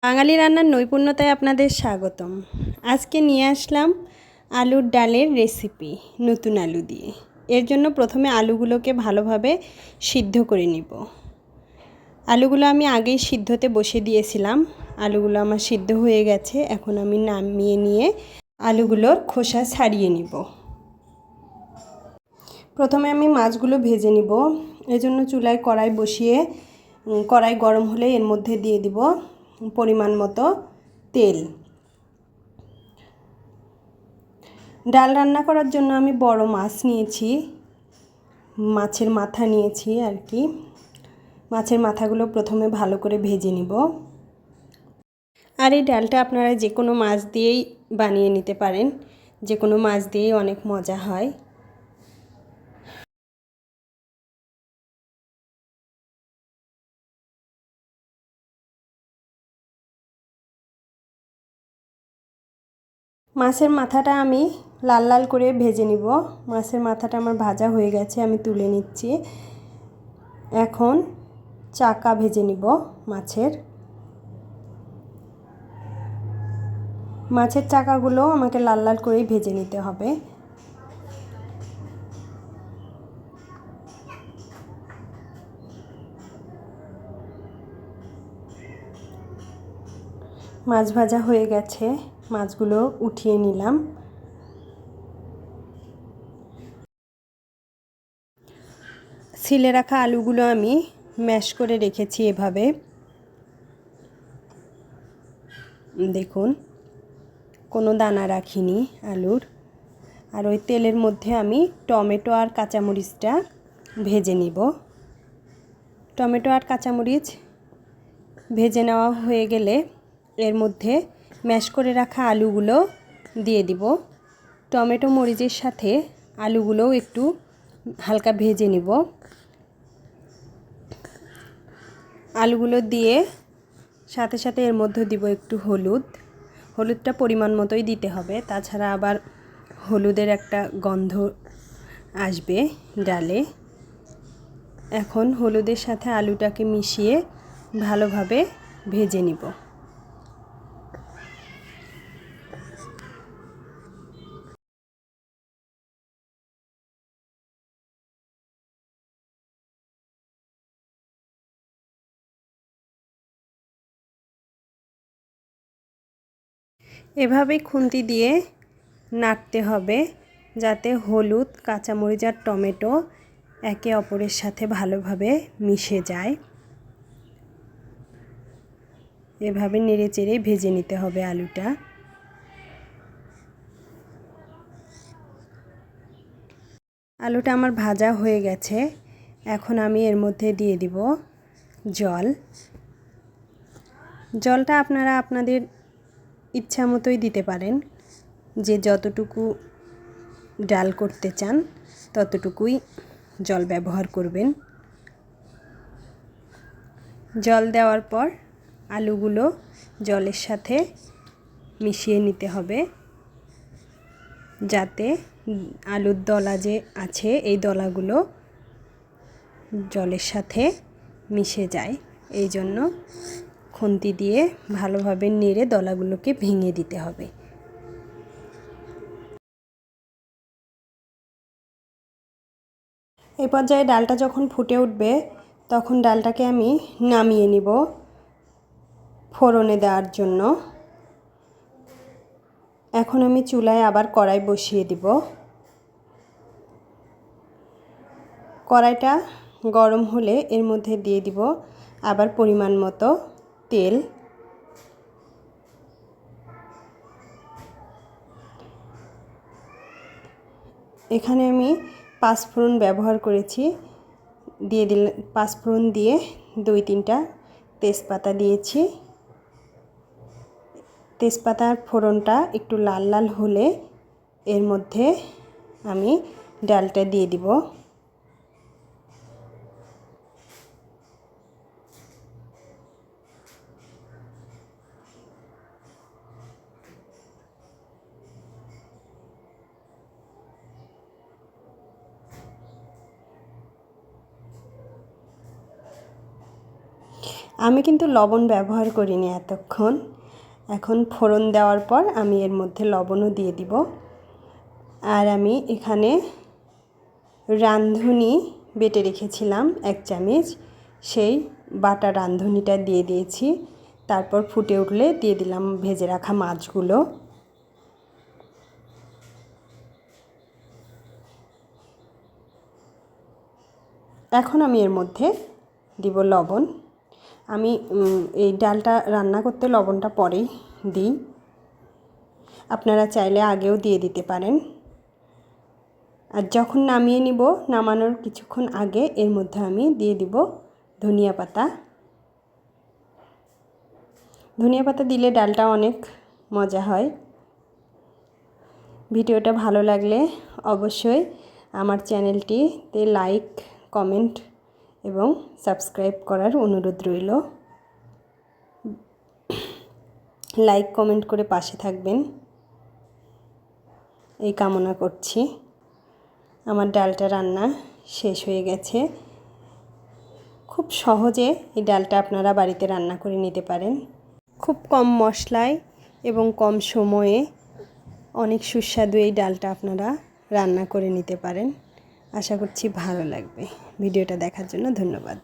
বাঙালি রান্নার নৈপুণ্যতায় আপনাদের স্বাগতম। আজকে নিয়ে আসলাম আলুর ডালের রেসিপি নতুন আলু দিয়ে। এর জন্য প্রথমে আলুগুলোকে ভালোভাবে সিদ্ধ করে নিব। আলুগুলো আমি আগেই সিদ্ধতে বসিয়ে দিয়েছিলাম। আলুগুলো আমার সিদ্ধ হয়ে গেছে। এখন আমি নামিয়ে নিয়ে আলুগুলোর খোসা ছাড়িয়ে নিব। প্রথমে আমি মাছগুলো ভেজে নিব। এজন্য চুলায় কড়াই বসিয়ে কড়াই গরম হলে এর মধ্যে দিয়ে দিব পরিমাণ মতো তেল। ডাল রান্না করার জন্য আমি বড় মাছ নিয়েছি, মাছের মাথা নিয়েছি আর কি। মাছের মাথাগুলো প্রথমে ভালো করে ভেজে নিব। আর এই ডালটা আপনারা যে কোনো মাছ দিয়েই বানিয়ে নিতে পারেন, যে কোনো মাছ দিয়েই অনেক মজা হয়। মাছের মাথাটা আমি লাল লাল করে ভেজে নিব। মাছের মাথাটা আমার ভাজা হয়ে গেছে, আমি তুলে নিচ্ছি। এখন চাকা ভেজে নিব মাছের। মাছের চাকাগুলো আমাকে লাল লাল করেই ভেজে নিতে হবে। মাছ ভাজা হয়ে গেছে, মাছগুলো উঠিয়ে নিলাম। ছিলে রাখা আলুগুলো আমি ম্যাশ করে রেখেছি এভাবে, দেখুন কোনো দানা রাখিনি আলুর। আর ওই তেলের মধ্যে আমি টমেটো আর কাঁচামরিচটা ভেজে নিব। টমেটো আর কাঁচামরিচ ভেজে নেওয়া হয়ে গেলে এর মধ্যে ম্যাশ করে রাখা আলুগুলো দিয়ে দিব। টমেটো মরিচের সাথে আলুগুলোও একটু হালকা ভেজে নিব। আলুগুলো দিয়ে সাথে সাথে এর মধ্যে দিব একটু হলুদ। হলুদটা পরিমাণ মতোই দিতে হবে, তাছাড়া আবার হলুদের একটা গন্ধ আসবে ডালে। এখন হলুদের সাথে আলুটাকে মিশিয়ে ভালোভাবে ভেজে নিব। এভাবে খুন্তি দিয়ে নাড়তে হবে যাতে হলুদ, কাঁচামরিচ আর টমেটো একে অপরের সাথে ভালোভাবে মিশে যায়। এভাবে নেড়েচেড়ে ভেজে নিতে হবে আলুটা। আলুটা আমার ভাজা হয়ে গেছে। এখন আমি এর মধ্যে দিয়ে দিব জল। জলটা আপনারা আপনাদের ইচ্ছা মতোই দিতে পারেন, যে যতটুকু ডাল করতে চান ততটুকুই জল ব্যবহার করবেন। জল দেওয়ার পর আলুগুলো জলের সাথে মিশিয়ে নিতে হবে, যাতে আলুর দলা যে আছে এই দলাগুলো জলের সাথে মিশে যায়। এই জন্য খুন্তি দিয়ে ভালোভাবে নেড়ে দলাগুলোকে ভেঙে দিতে হবে। এই পর্যায়ে ডালটা যখন ফুটে উঠবে তখন ডালটাকে আমি নামিয়ে নিব ফোড়নে দেওয়ার জন্য। এখন আমি চুলায় আবার কড়াই বসিয়ে দিব। কড়াইটা গরম হলে এর মধ্যে দিয়ে দিব আবার পরিমাণ মতো তেল। এখানে আমি পাঁচফোড়ন ব্যবহার করেছি, দিয়ে দিলে পাঁচফোড়ন দিয়ে 2-3টা তেজপাতা দিয়েছি। তেজপাতার ফোড়নটা একটু লাল লাল হলে এর মধ্যে আমি ডালটা দিয়ে দিব। আমি কিন্তু লবণ ব্যবহার করিনি এতক্ষণ। এখন ফোড়ন দেওয়ার পর আমি এর মধ্যে লবণও দিয়ে দিব। আর আমি এখানে রাঁধুনি বেটে রেখেছিলাম 1 চামচ, সেই বাটা রাঁধুনিটা দিয়ে দিয়েছি। তারপর ফুটে উঠলে দিয়ে দিলাম ভেজে রাখা মাছগুলো। এখন আমি এর মধ্যে দিব লবণ। আমি এই ডালটা রান্না করতে লবণটা পরেই দিই, আপনারা চাইলে আগেও দিয়ে দিতে পারেন। আর যখন নামিয়ে নিব, নামানোর কিছুক্ষণ আগে এর মধ্যে আমি দিয়ে দিব ধনিয়া পাতা। ধনিয়া পাতা দিলে ডালটা অনেক মজা হয়। ভিডিওটা ভালো লাগলে অবশ্যই আমার চ্যানেলটিতে লাইক, কমেন্ট এবং সাবস্ক্রাইব করার অনুরোধ রইল। লাইক কমেন্ট করে পাশে থাকবেন এই কামনা করছি। আমার ডালটা রান্না শেষ হয়ে গেছে। খুব সহজে এই ডালটা আপনারা বাড়িতে রান্না করে নিতে পারেন। খুব কম মশলায় এবং কম সময়ে অনেক সুস্বাদু এই ডালটা আপনারা রান্না করে নিতে পারেন। আশা করছি ভালো লাগবে। ভিডিওটা দেখার জন্য ধন্যবাদ।